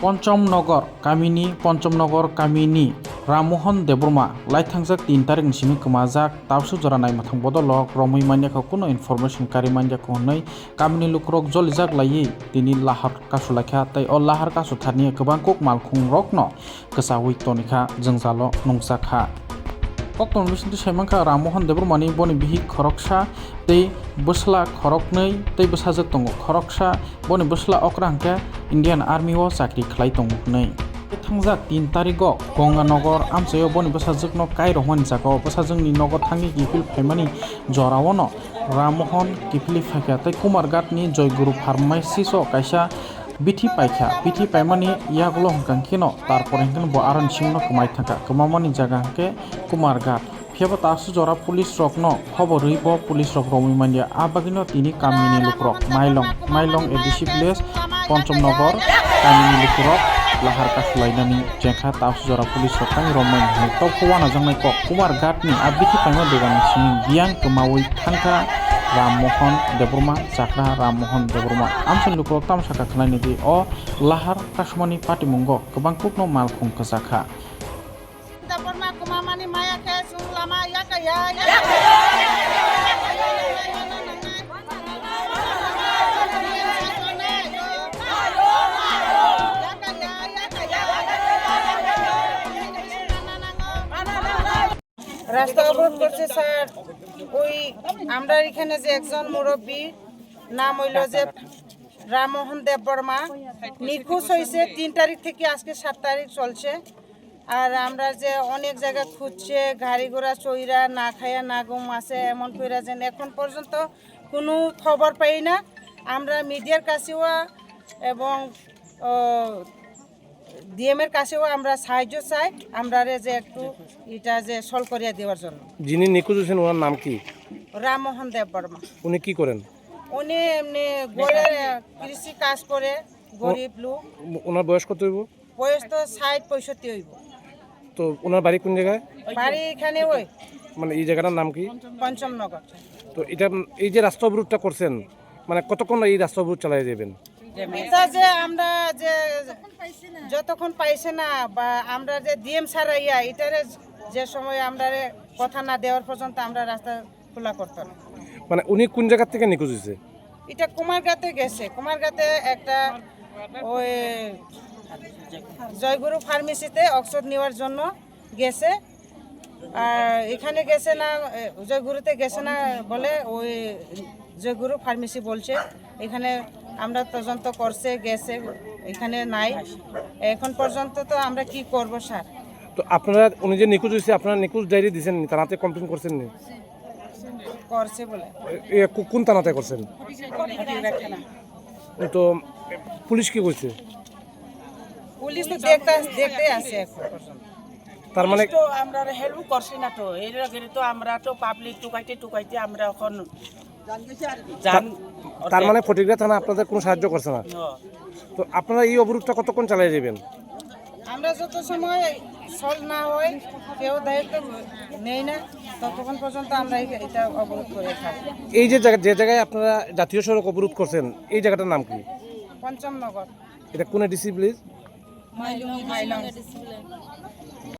পঞ্চমনগর কামিনী রামমোহन देबरमा लाइथांजाक 3 तारिख सिमी कमाजाक तावसु जरा नायमाथां बदलक रमै मान्याखौ कुनो इनफरमेशन कारी मान्याखौ हनै कामिनी लुक्रक जलिजाक लायै तिनि लाहार कासु लाखा तै अ लाहार कासु थारनि गोबां कक मालखुं रकनो गोसावै तनिखा जोंजाल' नंजाखा कक्टन बिसिनि साइमांखा राममोहन देबरमानि बनि बिहि खरकसा तै बोसला खरकनै तै बोसाजक दङ खरकसा बनि बोसला अक्रांके इंडियन आर्मी ओ चाकरि खलाय दङ नै थांजाक 3 तारिखआव गंगानगर आमचायाव बनि बोसाजकनो कायरहमानि जागाव बोसाजोंनि नगर थांनि गिफिल फाइमानि जरावनो राममोहन गिफिलि फायखा तै कुमारघाटनि जयगुरु फार्मासिस कायसा बिथि पाइमानि यागलो हंकांखिनो तारपर हिंकन बो आरन सिंनो कमाय थांका कमामानि जागा हंके कुमारघाट फेबा तासु जरा पुलिस रकनो खबर रैबो पुलिस रक रमै मानिया आबागिनो तिनि कामिनी लुक्रक माइलं एडिसि प्लेस पञ्चमनगर कामिनी लुक्रक लाहार कासुलायनानि जेंखा तासु जरा पुलिस रक तांग रमै हनै तो फवाना जंनाय क कुमारघाटनि आबिथि पाइमा देगानि सिंनि बियां कमावै थांका राममोहन देबरमा जाख्रा राममोहन देबरमा आमसिन लुक्रक तामसाखा खनायनि दि अ लाहार कासुमानि पाटिमुंगो गोबां कुकनो मालखुं कजाखा देबरमा कुमामानि माया के सुंलामा या कया রাস্তা অবরোধ করছে স্যার ওই আমরা এখানে যে একজন মুরব্বী নাম হইল যে রামমোহন দেববর্মা নিখোঁজ হয়েছে 3 তারিখ থেকে আজকে 7 তারিখ চলছে আর আমরা যে অনেক জায়গা খুঁজছে গাড়ি ঘোড়া চইরা না খায়া না ঘুম আছে এমন কইরা যেন এখন পর্যন্ত কোনো খবর পাই না আমরা মিডিয়ার কাছেও এবং ডিএমের কাছেও আমরা সাহায্য চাই আমরা যে একটু এটা যে সলভ করিয়া দেওয়ার জন্য যিনি নিখোঁজ হয়েছেন ওনার নাম কি রামমোহন দেববর্মা উনি কি করেন উনি এমনি গড়ে কৃষি কাজ করে গরিব লোক ওনার বয়স কত হইব বয়স তো 60-65 হইব তো ওনার বাড়ি কোন জায়গায় বাড়ি এখানে ওই মানে এই জায়গাটার নাম কি পঞ্চমনগর তো এটা এই যে রাস্তা অবরোধটা করছেন মানে কতক্ষণ এই রাস্তা অবরোধ চালিয়ে যাবেন এটা যে আমরা যে যতক্ষণ পাইছে না বা আমরা যে ডিএম সারাইয়া এটারে যে সময় আমরা কথা না দেওয়ার পর্যন্ত আমরা রাস্তা খোলা করতে না মানে উনি কোন জায়গা থেকে নিখোঁজ হয়েছে এটা কুমারঘাটে গেছে কুমারঘাটে একটা ওই জয়গুরু ফার্মেসিতে অক্সফোর্ড নেওয়ার জন্য গেছে আর এখানে গেছে না জয়গুরুতে গেছে না বলে ওই জয়গুরু ফার্মেসি বলছে এখানে আমরা তদন্ত করছে গেছে এখানে নাই এখন পর্যন্ত তো আমরা কি করব স্যার তো আপনারা উনি যে নিখোঁজ হয়েছে আপনারা নিখোঁজ ডায়েরি দিয়েছেন থানাতে কমপ্লেন করছেন নি করছে বলে কোন থানাতে করছেন তো পুলিশ কি কইছে পুলিশ তো দেখতে আছে এখন পর্যন্ত তার মানে তো আমরা হেল্প করছি না তো এর আগে তো আমরা তো পাবলিক টুকাইতে আমরা এখন তার মানে ফটিকরা থানা আপনাদের কোনো সাহায্য করছে না তো আপনারা এই অবরোধটা কতক্ষণ চালিয়ে যাবেন আমরা যত সময় সলভ না হয় কেউ দায়িত্ব নেই না ততক্ষণ পর্যন্ত আমরা এটা অবরোধ করে থাকি এই যে জায়গায় আপনারা জাতীয় সড়ক অবরোধ করছেন এই জায়গাটার নাম কি পঞ্চমনগর এটা কোন ডিসি প্লিজ মাইলং